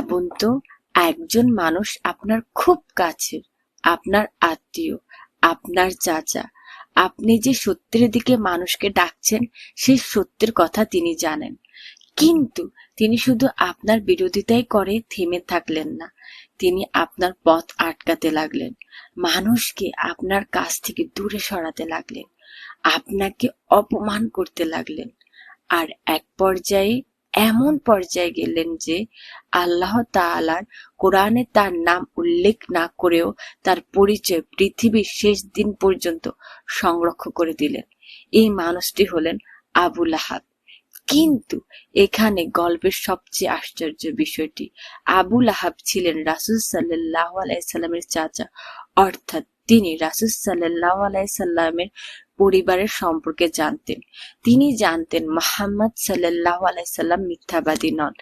ভাবুন তো, একজন মানুষ আপনার খুব কাছের, আপনার আত্মীয়, আপনার চাচা। আপনি যে সত্যের দিকে মানুষকে ডাকছেন, সেই সত্যের কথা তিনি জানেন, কিন্তু তিনি শুধু আপনার বিরোধিতাই করে থেমে থাকলেন না। তিনি আপনার পথ আটকাতে লাগলেন, মানুষকে আপনার কাছ থেকে দূরে সরাতে লাগলেন, আপনাকে অপমান করতে লাগলেন। আর এক পর্যায়ে এমন পর্যায়ে গেলেন যে আল্লাহ তাআলার কোরআনে তার নাম উল্লেখ না করেও তার পরিচয় পৃথিবীর শেষ দিন পর্যন্ত সংরক্ষণ করে দিলেন। এই মানুষটি হলেন আবু লাহাব। কিন্তু এখানে গল্পের সবচেয়ে আশ্চর্য বিষয়টি, আবু লাহাব ছিলেন রাসূল সাল্লাল্লাহু আলাইহি সাল্লামের চাচা, অর্থাৎ তিনি রাসূল সাল্লাল্লাহু আলাইহি সাল্লামের পরিবারের সম্পর্কে জানতেন। তিনি জানতেন মুহাম্মদ সাল্লাল্লাহু আলাইহি সাল্লাম মিথ্যাবাদী নন।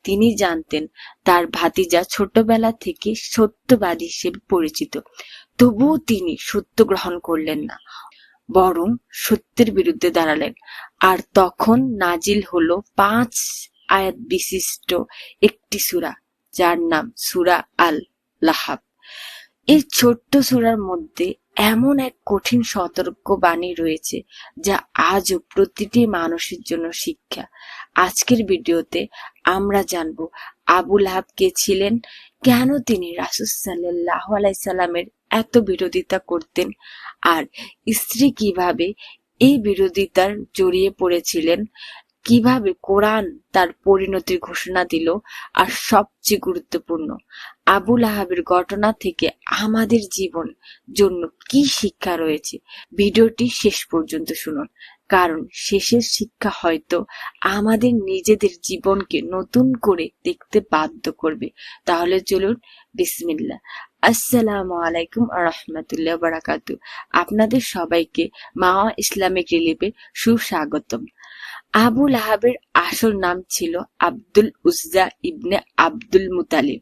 তিনি জানতেন তার ভাতিজা ছোটবেলা থেকে সত্যবাদী হিসেবে পরিচিত। তবুও তিনি সত্য গ্রহণ করলেন না, বরং সত্যের বিরুদ্ধে দাঁড়ালেন। আর তখন নাজিল হলো 5 আয়াত বিশিষ্ট একটি সূরা, যার নাম সূরা আল লাহাব। এই ছোট্ট সূরার মধ্যে এমন এক কঠিন সতর্কবাণী রয়েছে যা আজও প্রতিটি মানুষের জন্য শিক্ষা। আজকের ভিডিওতে আমরা জানবো আবু লাহাব কে ছিলেন, কেন তিনি রাসূল সাল্লাল্লাহু আলাইহি সাল্লামের এত বিরোধিতা করতেন, আর স্ত্রী কিভাবে এই বিরোধিতার জড়িয়ে পড়েছিলেন, কিভাবে কোরআন তার পরিণতির ঘোষণা দিল, আর সবচেয়ে গুরুত্বপূর্ণ, আবু লাহাবের ঘটনা থেকে আমাদের জীবন জন্য কি শিক্ষা রয়েছে। ভিডিওটি শেষ পর্যন্ত শুনুন, কারণ শেষের শিক্ষা হয়তো আমাদের নিজেদের জীবনকে নতুন করে দেখতে বাধ্য করবে। তাহলে চলুন, বিসমিল্লাহ। আসসালামু আলাইকুম ওয়া রাহমাতুল্লাহি ওয়া বারাকাতুহু। আপনাদের সবাইকে মাওয়া ইসলামিক রিলিফে সুস্বাগতম। আবু লাহাবের আসল নাম ছিল আব্দুল উজ্জা ইবনে আব্দুল মুতালিব।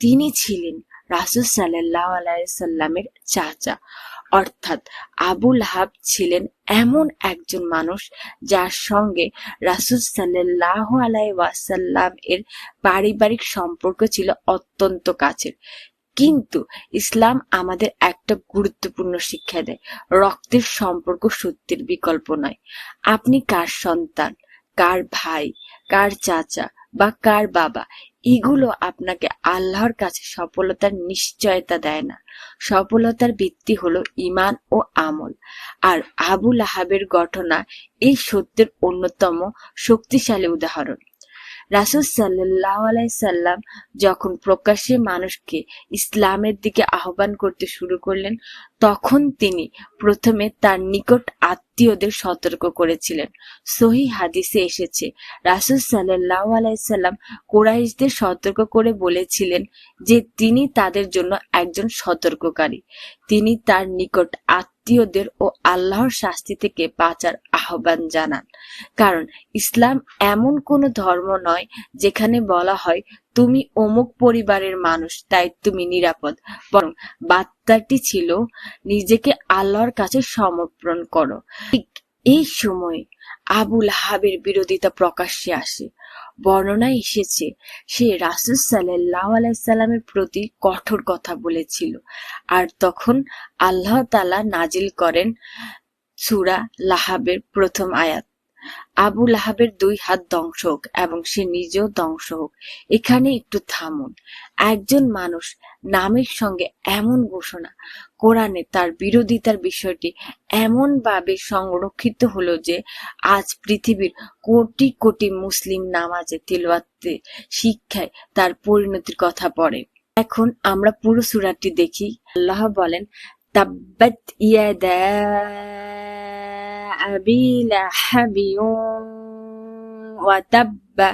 তিনি ছিলেন রাসূল সাল্লাল্লাহু আলাইহি সাল্লামের চাচা। অর্থাৎ আবু লাহাব ছিলেন এমন একজন মানুষ যার সঙ্গে রাসূল সাল্লাল্লাহু আলাইহি ওয়াসাল্লাম এর পারিবারিক সম্পর্ক ছিল অত্যন্ত কাছের। কিন্তু ইসলাম আমাদের একটা গুরুত্বপূর্ণ শিক্ষা দেয়, রক্তের সম্পর্ক সত্যের বিকল্প নয়। আপনি কার সন্তান, কার ভাই, কার চাচা বা কার বাবা, এগুলো আপনাকে আল্লাহর কাছে সফলতার নিশ্চয়তা দেয় না। সফলতার ভিত্তি হলো ঈমান ও আমল। আর আবু লাহাবের ঘটনা এই সত্যের অন্যতম শক্তিশালী উদাহরণ। রাসূল সাল্লাল্লাহু আলাইহি সাল্লাম যখন প্রকাশ্যে মানুষকে ইসলামের দিকে আহ্বান করতে শুরু করলেন, তখন তিনি প্রথমে তার নিকট আত্মীয়দের সতর্ক করেছিলেন। সহিহ হাদিসে এসেছে, রাসূল সাল্লাল্লাহু আলাইহি সাল্লাম কুরাইশদের সতর্ক করে বলেছিলেন যে তিনি তাদের জন্য একজন সতর্ককারী। তিনি তার নিকট আত্মীয়দের ও আল্লাহর শাস্তি থেকে বাঁচার আহ্বান জানান। কারণ ইসলাম এমন কোনো ধর্ম নয় যেখানে বলা হয় তুমি অমুক পরিবারের মানুষ তাই তুমি নিরাপদ, বরং বার্তাটি ছিল নিজেকে আল্লাহর কাছে সমর্পণ করো। ঠিক এই সময় আবু লাহাবের বিরোধিতা প্রকাশ্যে আসে। বর্ণনায় এসেছে সে রাসূল সাল্লাল্লাহু আলাইহি সাল্লামের প্রতি কঠোর কথা বলেছিল। আর তখন আল্লাহ তাআলা নাজিল করেন সূরা লাহাবের প্রথম আয়াত, আবু লাহাবের 2 হাত ধ্বংস হোক এবং সে নিজেও ধ্বংস হোক। এখানে একটু থামুন। একজন মানুষ নামের সঙ্গে এমন ঘোষণা, কোরআনে তার বিরোধিতার বিষয়টি এমন ভাবে সংরক্ষিত হলো যে আজ পৃথিবীর কোটি কোটি মুসলিম নামাজে, তিলাওয়াতে, শিক্ষায় তার পরিণতির কথা পড়ে। এখন আমরা পুরো সূরাটি দেখি। আল্লাহ বলেন, তাব্বাত ইয়াদা আবি লাহাবিন ওয়া তাব্বা,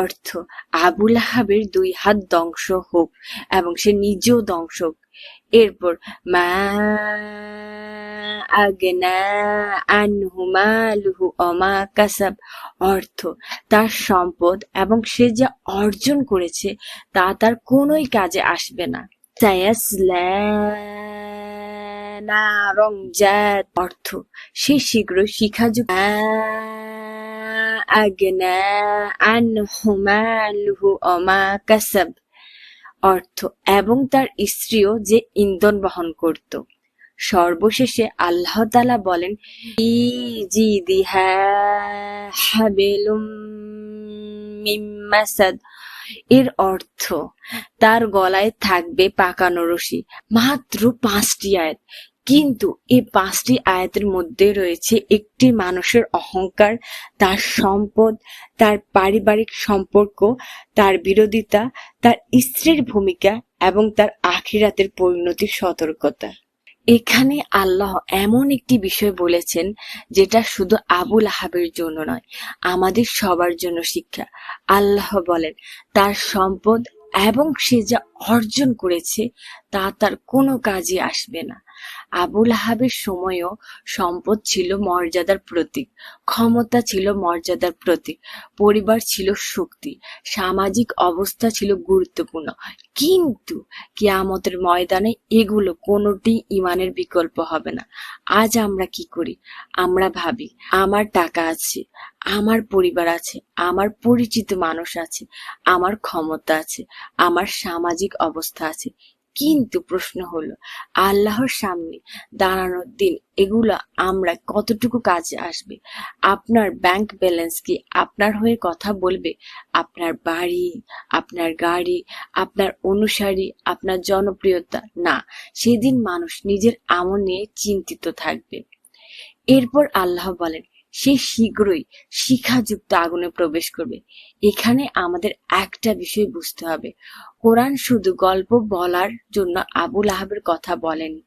অর্থ আবু লাহাবের 2 হাত ধ্বংস হোক এবং সে নিজেও ধ্বংস হোক। এরপর মা আগনা আনহু মালুহু ওয়া মা কাসাব, অর্থ তার সম্পদ এবং সে যা অর্জন করেছে তা তার কোনোই কাজে আসবে না। সায়াসলা নারং জাত, অর্থ সে শীঘ্রই শিখাযুক্ত আগনা আনহু মালুহু ওয়া মা কাসাব, অর্থ এবং তার স্ত্রীও যে ইন্ধন বহন করত। সর্বশেষে আল্লাহ তাআলা বলেন, ফি জিদিহা হাবিলুম মিন মাসাদ, এর অর্থ তার গলায় থাকবে পাকানো রশি। মাত্র 5টি আয়াত, কিন্তু এই 5টি আয়াতের মধ্যে রয়েছে একটি মানুষের অহংকার, তার সম্পদ, তার পারিবারিক সম্পর্ক, তার বিরোধিতা, তার স্ত্রীর ভূমিকা এবং তার আখিরাতের পরিণতির সতর্কতা। এখানে আল্লাহ এমন একটি বিষয় বলেছেন যেটা শুধু আবু লাহাবের জন্য নয়, আমাদের সবার জন্য শিক্ষা। আল্লাহ বলেন, তার সম্পদ এবং সে যা অর্জন করেছে তা তার কোনো কাজে আসবে না। আবু লাহাবের সময়ও সম্পদ ছিল মর্যাদার প্রতীক, ক্ষমতা ছিল মর্যাদার প্রতীক, পরিবার ছিল শক্তি, সামাজিক অবস্থা ছিল গুরুত্বপূর্ণ। কিন্তু কিয়ামতের ময়দানে এগুলো কোনোটি ইমানের বিকল্প হবে না। আজ আমরা কি করি? আমরা ভাবি আমার টাকা আছে, আমার পরিবার আছে, আমার পরিচিত মানুষ আছে, আমার ক্ষমতা আছে, আমার সামাজিক অবস্থা আছে। কিন্তু প্রশ্ন হলো, আল্লাহর সামনে দাঁড়ানোর দিন এগুলো আমরা কতটুকু কাজে আসবে? আপনার ব্যাংক ব্যালেন্স কি আপনার হয়ে কথা বলবে? আপনার বাড়ি, আপনার গাড়ি, আপনার অনুসারী, আপনার জনপ্রিয়তা? না, সেদিন মানুষ নিজের আমল নিয়ে চিন্তিত থাকবে। এরপর আল্লাহ বলেন, সে শীঘ্রই শিখাযুক্ত আগুনে প্রবেশ করবে। এখানে আমাদের একটা বিষয় বুঝতে হবে, কোরআন শুধু গল্প বলার জন্য আবু লাহাবের কথা বলেনি।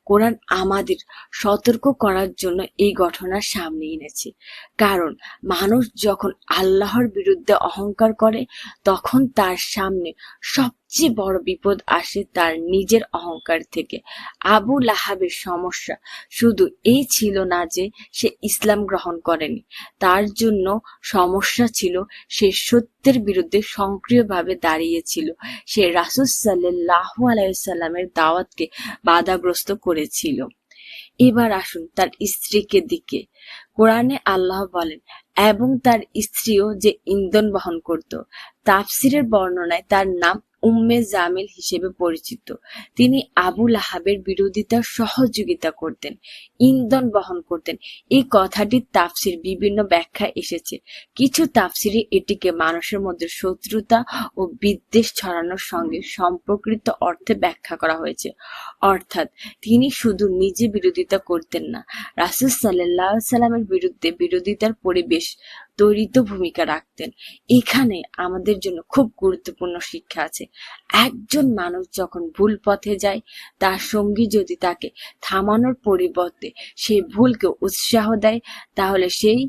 কোরআন আমাদের সতর্ক করার জন্য এই ঘটনার সামনে এনেছে। কারণ মানুষ যখন আল্লাহর বিরুদ্ধে অহংকার করে, তখন তার সামনে সবচেয়ে বড় বিপদ আসে তার নিজের অহংকার থেকে। আবু লাহাবের সমস্যা শুধু এই ছিল না যে সে ইসলাম গ্রহণ করেনি, তার জন্য সমস্যা ছিল সে সত্যের বিরুদ্ধে সক্রিয়ভাবে দাঁড়িয়েছিল। সে রাসূল সাল্লাল্লাহু আলাইহি ওয়াসাল্লামের দাওয়াতকে বাধাগ্রস্ত করেছিল। এবার আসুন তার স্ত্রীকে দিকে। কোরআনে আল্লাহ বলেন, এবং তার স্ত্রীও যে ইন্ধন বহন করত। তাফসিরের বর্ণনায় তার নাম উম্মে জামিল হিসেবে পরিচিত। তিনি আবু লাহাবের বিরোধিতার সহযোগিতা করতেন, ইন্ধন বহন করতেন। এই কথাটির তাফসির বিভিন্ন ব্যাখ্যা এসেছে। কিছু তাফসিরে এটিকে মানুষের মধ্যে শত্রুতা ও বিদ্বেষ ছড়ানোর সঙ্গে সম্পর্কিত অর্থে ব্যাখ্যা করা হয়েছে। অর্থাৎ তিনি শুধু নিজে বিরোধিতা করতেন না, রাসূল সাল্লাল্লাহু আলাইহি সাল্লামের বিরুদ্ধে বিরোধিতার পরিবেশ তৈরিতে ভূমিকা রাখতেন। এখানে আমাদের জন্য খুব গুরুত্বপূর্ণ শিক্ষা আছে। একজন মানুষ যখন ভুল পথে যায়, তার সঙ্গী যদি তাকে থামানোর পরিবর্তে সেই ভুলকে উৎসাহ দেয়, তাহলে সেই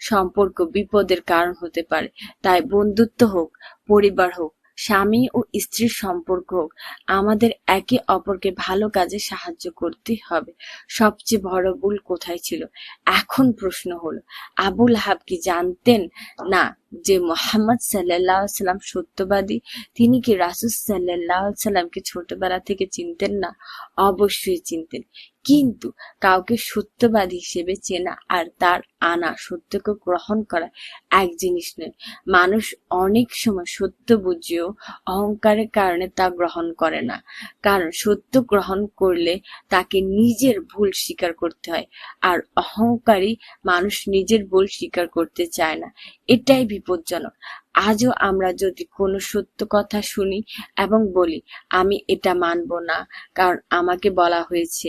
সম্পর্ক বিপদের কারণ হতে পারে। তাই বন্ধুত্ব হোক, পরিবার হোক, স্বামী ও স্ত্রীর সম্পর্ক হোক, আমাদের একে অপরকে ভালো কাজে সাহায্য করতে হবে। সবচেয়ে বড় ভুল কোথায় ছিল? এখন প্রশ্ন হলো, আবু লাহাব কি জানতেন না যে মুহাম্মদ সাল্লাল্লাহু আলাইহি সাল্লাম সত্যবাদী? তিনি কি রাসূল সাল্লাল্লাহু আলাইহি সাল্লামকে ছোটবেলা থেকে চিনতেন না? অবশ্যই চিনতেন। কিন্তু কাউকে সত্যবাদী হিসেবে চেনা আর তার আনা সত্যকে গ্রহণ করা এক জিনিস নয়। মানুষ অনেক সময় সত্য বুঝেও অহংকারের কারণে তা গ্রহণ করে না। কারণ সত্য গ্রহণ করলে তাকে নিজের ভুল স্বীকার করতে হয়, আর অহংকারী মানুষ নিজের ভুল স্বীকার করতে চায় না। এটাই বিপজ্জনক। আজও আমরা যদি কোনো সত্য কথা শুনি এবং বলি, আমি এটা মানব না কারণ আমাকে বলা হয়েছে,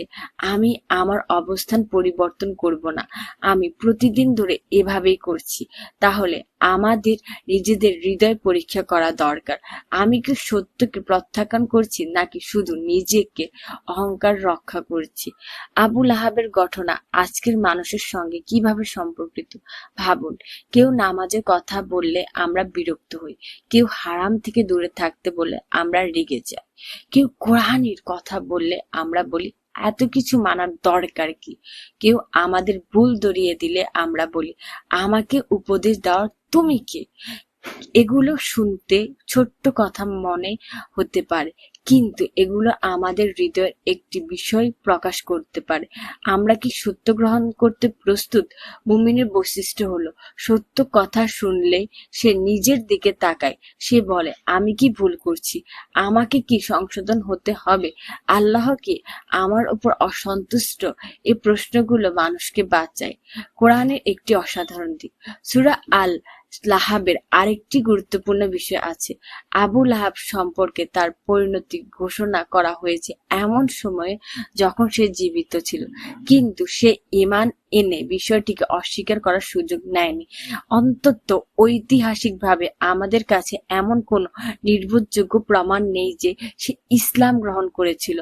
আমি আমার অবস্থান পরিবর্তন করব না, আমি প্রতিদিন ধরে এভাবেই করছি, তাহলে আমাদের নিজেদের হৃদয় পরীক্ষা করা দরকার। আমি কি সত্যকে প্রত্যাখ্যান করছি নাকি শুধু নিজেকে অহংকার রক্ষা করছি? আবু লাহাবের ঘটনা আজকের মানুষের সঙ্গে কিভাবে সম্পর্কিত ভাবুন। কেউ নামাজের কথা বললে আমরা বিরক্ত হই, কেউ হারাম থেকে দূরে থাকতে বললে আমরা রেগে যাই, কেউ কোরআনের কথা বললে আমরা বলি এত কিছু মানার দরকার কি? কেউ আমাদের ভুল ধরিয়ে দিলে আমরা বলি, আমাকে উপদেশ দেওয়ার তুমি কে? এগুলো শুনতে ছোট্ট কথা মনে হতে পারে, কিন্তু এগুলো আমাদের হৃদয়ের একটি বিষয় প্রকাশ করতে পারে। আমরা কি সত্য গ্রহণ করতে প্রস্তুত? মুমিনের বৈশিষ্ট্য হলো সত্য কথা শুনলে সে নিজের দিকে তাকায়, সে বলে আমি কি ভুল করছি, আমাকে কি সংশোধন হতে হবে, আল্লাহ কি আমার উপর অসন্তুষ্ট? এই প্রশ্নগুলো মানুষকে বাঁচায়। কোরআনের একটি অসাধারণ দিক, সূরা আল লাহাবের আরেকটি গুরুত্বপূর্ণ বিষয় আছে। আবু লাহাব সম্পর্কে তার পরিণতি ঘোষণা করা হয়েছে এমন সময়ে যখন সে জীবিত ছিল, কিন্তু সে ঈমান এনে বিষয়টিকে অস্বীকার করার সুযোগ নেয়নি। অন্তত ঐতিহাসিকভাবে আমাদের কাছে এমন কোনো নির্ভরযোগ্য প্রমাণ নেই যে সে ইসলাম গ্রহণ করেছিল,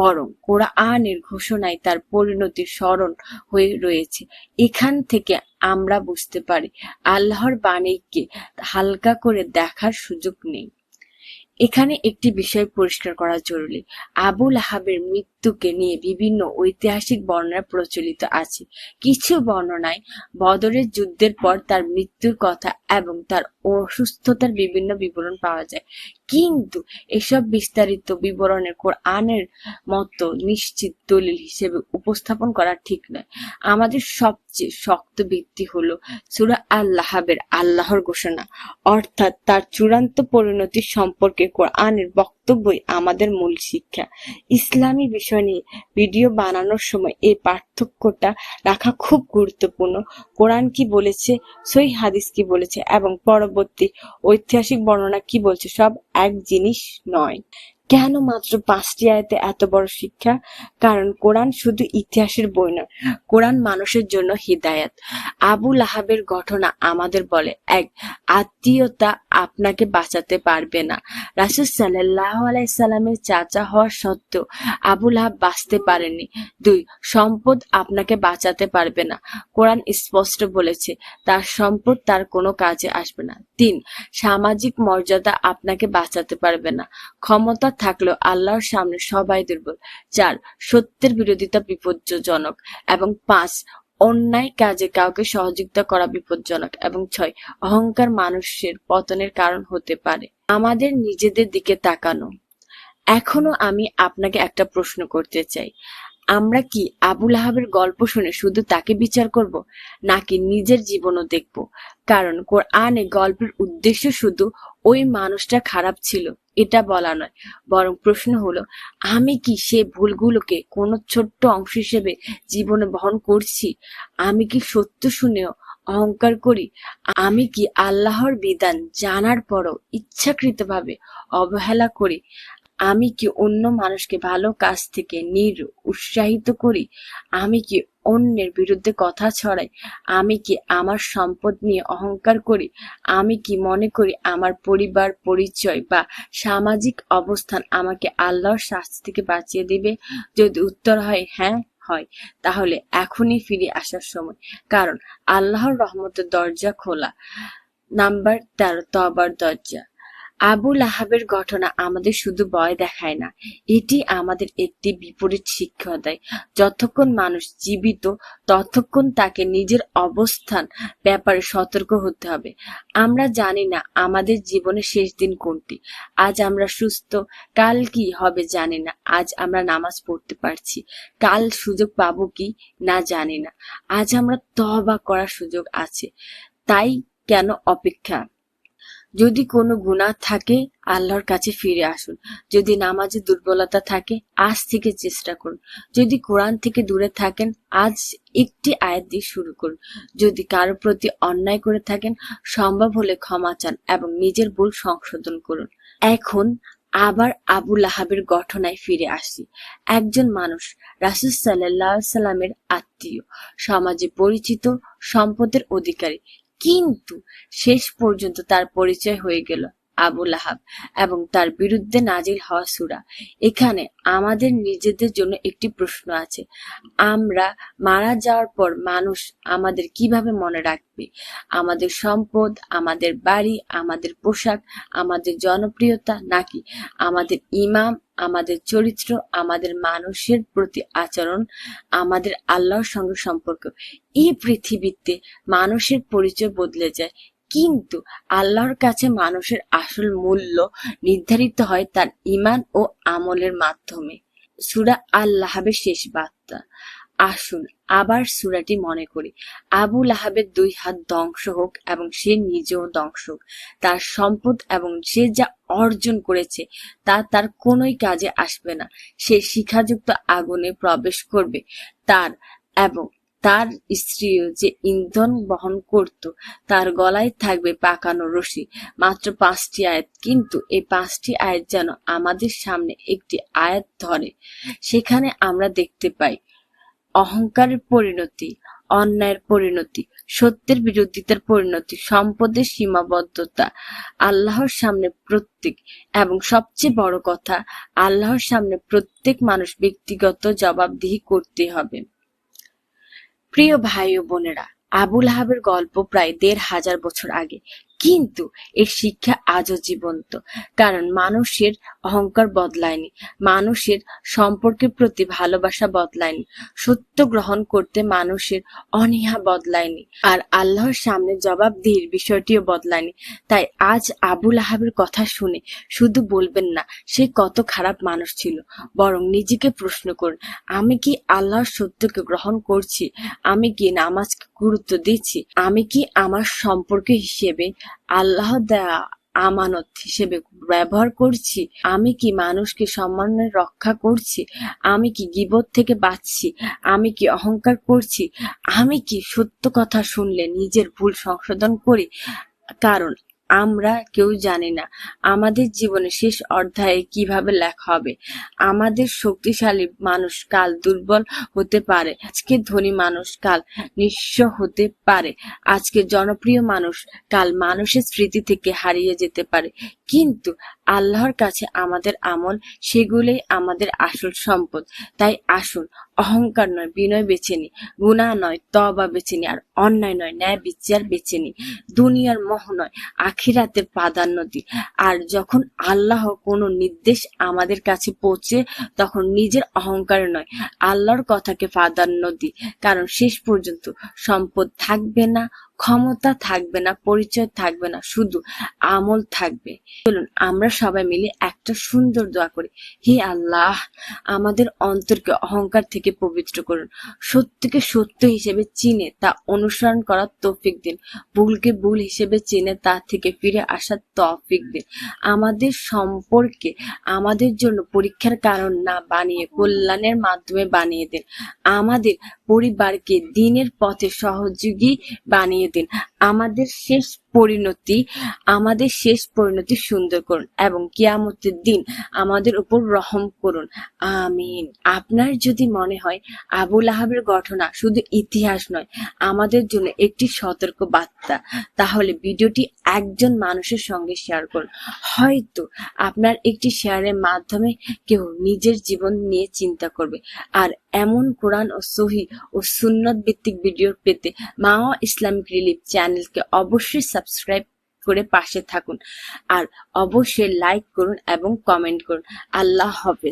বরং কোরআনের ঘোষণায় তার পরিণতি স্মরণ হয়ে রয়েছে। এখান থেকে আমরা বুঝতে পারি আল্লাহর বাণীকে হালকা করে দেখার সুযোগ নেই। এখানে একটি বিষয় পরিষ্কার করা জরুরি, আবু লাহাবের মৃত্যুকে নিয়ে বিভিন্ন ঐতিহাসিক বর্ণনা প্রচলিত আছে। কিছু বর্ণনায় বদরের যুদ্ধের পর তার মৃত্যুর কথা এবং তার অসুস্থতার বিভিন্ন বিবরণ পাওয়া যায়, কিন্তু এসব বিস্তারিত বিবরণের কোরআনের মতো নিশ্চিত দলিল হিসেবে উপস্থাপন করা ঠিক নয়। আমাদের সবচেয়ে শক্ত ভিত্তি হলো সূরা আল লাহাবের আল্লাহর ঘোষণা, অর্থাৎ তার চূড়ান্ত পরিণতি সম্পর্কে কোরআনের বক্তব্যই আমাদের মূল শিক্ষা। ইসলামী বিষয় নিয়ে ভিডিও বানানোর সময় এই পার্থক্যটা রাখা খুব গুরুত্বপূর্ণ। কোরআন কি বলেছে, সহিহ হাদিস কি বলেছে এবং পরবর্তী ঐতিহাসিক বর্ণনা কি বলছে সব এক জিনিস নয়। কেন মাত্র 5টি আয়াতে এত বড় শিক্ষা? কারণ কোরআন শুধু ইতিহাসের বই নয়, কোরআন মানুষের জন্য হিদায়াত। আবু লাহাবের ঘটনা আমাদের বলে, এক, আত্মীয়তা আপনাকে বাঁচাতে পারবে না। রাসূল সাল্লাল্লাহু আলাইহি সাল্লামের চাচা হওয়া সত্ত্বেও আবু লাহাব বাঁচতে পারেননি। 2, সম্পদ আপনাকে বাঁচাতে পারবে না। কোরআন স্পষ্ট বলেছে তার সম্পদ তার কোনো কাজে আসবে না। 3, সামাজিক মর্যাদা আপনাকে বাঁচাতে পারবে না। ক্ষমতা থাকলেও আল্লাহর সামনে সবাই দুর্বল। 4, সত্যের বিরোধিতা বিপজ্জনক। এবং 5, অন্যায় কাজে কাউকে সহযোগিতা করা বিপজ্জনক। এবং 6, অহংকার মানুষের পতনের কারণ হতে পারে। আমাদের নিজেদের দিকে তাকানো। এখনো আমি আপনাকে একটা প্রশ্ন করতে চাই, আমরা কি আবু লাহাবের গল্প শুনে শুধু তাকে বিচার করব, নাকি নিজের জীবনও দেখব? কারণ কোরআনে গল্পের উদ্দেশ্য শুধু ওই মানুষটা খারাপ ছিল এটা বলা নয়, বরং প্রশ্ন হলো আমি কি সে ভুলগুলোকে কোনো ছোট্ট অংশ হিসেবে জীবনে বহন করছি? আমি কি সত্য শুনেও অহংকার করি? আমি কি আল্লাহর বিধান জানার পরও ইচ্ছাকৃতভাবে অবহেলা করি? আমি কি অন্য মানুষকে ভালো কাজ থেকে উৎসাহিত করি? আমি কি অন্যের বিরুদ্ধে কথা ছড়াই? আমি কি আমার সম্পদ নিয়ে অহংকার করি? আমি কি মনে করি আমার পরিবার, পরিচয় বা সামাজিক অবস্থান আমাকে আল্লাহর শাস্তি থেকে বাঁচিয়ে দিবে? যদি উত্তর হয় হ্যাঁ হয়, তাহলে এখনই ফিরে আসার সময়, কারণ আল্লাহর রহমতের দরজা খোলা। নাম্বার 13, তওবার দরজা। আবু লাহাবের ঘটনা আমাদের শুধু ভয় দেখায় না, এটি আমাদের একটি বিপরীত শিক্ষা দেয়। যতক্ষণ মানুষ জীবিত ততক্ষণ তাকে নিজের অবস্থান ব্যাপারে সতর্ক হতে হবে। আমরা জানি না আমাদের জীবনের শেষ দিন কোনটি। আজ আমরা সুস্থ, কাল কি হবে জানি না। আজ আমরা নামাজ পড়তে পারছি, কাল সুযোগ পাবো কি না জানি না। আজ আমরা তওবা করার সুযোগ আছে, তাই কেন অপেক্ষা? যদি কোনো গুনাহ থাকে আল্লাহর কাছে ফিরে আসুন। যদি নামাজে দুর্বলতা থাকে আজ থেকে চেষ্টা করুন। যদি কোরআন থেকে দূরে থাকেন আজ একটি আয়াত দিয়ে শুরু করুন। যদি কারো প্রতি অন্যায় করে থাকেন সম্ভব হলে ক্ষমা চান এবং নিজের ভুল সংশোধন করুন। এখন আবার আবু লাহাবের ঘটনায় ফিরে আসি। একজন মানুষ, রাসূল সাল্লাল্লাহু আলাইহি সাল্লামের আত্মীয়, সমাজে পরিচিত, সম্পদের অধিকারী, কিন্তু শেষ পর্যন্ত তার পরিচয় হয়ে গেল আবু লাহাব এবং তার বিরুদ্ধে নাজিল হওয়া সূরা। এখানে আমাদের নিজেদের জন্য একটি প্রশ্ন আছে, আমরা মারা যাওয়ার পর মানুষ আমাদের কিভাবে মনে রাখবে? আমাদের সম্পদ, আমাদের বাড়ি, আমাদের পোশাক, আমাদের জনপ্রিয়তা, নাকি আমাদের ইমাম, আমাদের চরিত্র, আমাদের মানুষের প্রতি আচরণ, আমাদের আল্লাহর সঙ্গে সম্পর্ক? এই পৃথিবীতে মানুষের পরিচয় বদলে যায়, কিন্তু আল্লাহর কাছে মানুষের আসল মূল্য নির্ধারিত হয় তার ঈমান ও আমলের মাধ্যমে। সূরা আল-লাহাবের শেষ বার্তা। আসুন আবার সূরাটি মনে করি। আবু লাহাবের 2 হাত ধ্বংস হোক এবং সে নিজেও ধ্বংস হোক। তার সম্পদ এবং সে যা অর্জন করেছে তা তার কোনোই কাজে আসবে না। সে শিখাযুক্ত আগুনে প্রবেশ করবে। তার এবং তার স্ত্রীও যে ইন্ধন বহন করত, তার গলায় থাকবে পাকানো রশি। মাত্র 5টি আয়াত, কিন্তু এই 5টি আয়াত যেন আমাদের সামনে একটি আয়াত ধরে। সেখানে আমরা দেখতে পাই অহংকারের পরিণতি, অন্যায়ের পরিণতি, সত্যের বিরোধিতার পরিণতি, সম্পদের সীমাবদ্ধতা। আল্লাহর সামনে প্রত্যেক এবং সবচেয়ে বড় কথা, আল্লাহর সামনে প্রত্যেক মানুষ ব্যক্তিগত জবাবদিহি করতে হবে। প্রিয় ভাই ও বোনেরা, আবু লাহাবের গল্প প্রায় 1500 বছর আগে, কিন্তু এর শিক্ষা আজও জীবন্ত। কারণ মানুষের অহংকার বদলায়নি, মানুষের সম্পর্কের প্রতি ভালোবাসা বদলায়নি, সত্য গ্রহণ করতে মানুষের অনীহা বদলায়নি, আর আল্লাহর সামনে জবাবদিহির বিষয়টিও বদলায়নি। তাই আজ আবু লাহাবের কথা শুনে শুধু বলবেন না সে কত খারাপ মানুষ ছিল, বরং নিজেকে প্রশ্ন করুন, আমি কি আল্লাহর সত্যকে গ্রহণ করছি? আমি কি নামাজকে গুরুত্ব দিচ্ছি? আমি কি আমার সম্পর্ক হিসেবে আল্লাহ দেয়া আমানত হিসেবে ব্যবহার করছি? আমি কি মানুষকে সম্মানের রক্ষা করছি? আমি কি গীবত থেকে বাঁচছি? আমি কি অহংকার করছি? আমি কি সত্য কথা শুনলে নিজের ভুল সংশোধন করি? কারণ আমরা কেউ জানি না আমাদের জীবনের শেষ অধ্যায়ে কিভাবে লেখা হবে। আমাদের শক্তিশালী মানুষ কাল দুর্বল হতে পারে, আজকে ধনী মানুষ কাল নিঃস্ব হতে পারে, আজকে জনপ্রিয় মানুষ কাল মানুষের স্মৃতি থেকে হারিয়ে যেতে পারে। কিন্তু আল্লাহর কাছে আমাদের আমল, সেগুলোই আমাদের আসল সম্পদ। তাই আসুন অহংকার নয় বিনয় বেছে নি, গুনাহ নয় তওবা বেছে নি, আর অন্যায় নয় ন্যায় বিচার বেছে নি, দুনিয়ার মোহ নয় আখিরাতের প্রাধান্য দিই। আর যখন আল্লাহ কোনো নির্দেশ আমাদের কাছে পৌঁছে, তখন নিজের অহংকারে নয় আল্লাহর কথাকে প্রাধান্য দিই। কারণ শেষ পর্যন্ত সম্পদ থাকবে না, ক্ষমতা থাকবে না, পরিচয় থাকবে না, শুধু আমল থাকবে। চলুন আমরা সবাই মিলে একটা সুন্দর দোয়া করি। হে আল্লাহ, আমাদের অন্তরকে অহংকার থেকে পবিত্র করুন, সত্যকে সত্য হিসেবে চিনে তা অনুসরণ করার তৌফিক দিন, ভুলকে ভুল হিসেবে চিনে তা থেকে ফিরে আসার তৌফিক দিন। আমাদের সম্পর্কে আমাদের জন্য পরীক্ষার কারণ না বানিয়ে কল্যাণের মাধ্যমে বানিয়ে দিন। আমাদের পরিবারকে দিনের পথে সহযোগী বানিয়ে দিন। আমাদের শেষ পরিণতি সুন্দর করুন এবং কিয়ামতের দিন আমাদের উপর রহম করুন। আমিন। আপনার যদি মনে হয় আবু লাহাবের ঘটনা শুধু ইতিহাস নয়, আমাদের জন্য একটি সতর্ক বার্তা, তাহলে ভিডিওটি একজন মানুষের সঙ্গে শেয়ার করুন। হয়তো আপনার একটি শেয়ারের মাধ্যমে কেউ নিজের জীবন নিয়ে চিন্তা করবে। আর এমন কোরআন ও সহিহ ও সুন্নত ভিত্তিক ভিডিও পেতে মাওয়া ইসলামিক রিলিফ চ্যানেলকে অবশ্যই সাবস্ক্রাইব করে পাশে থাকুন, আর অবশ্যই লাইক করুন এবং কমেন্ট করুন। আল্লাহ হাফেজ।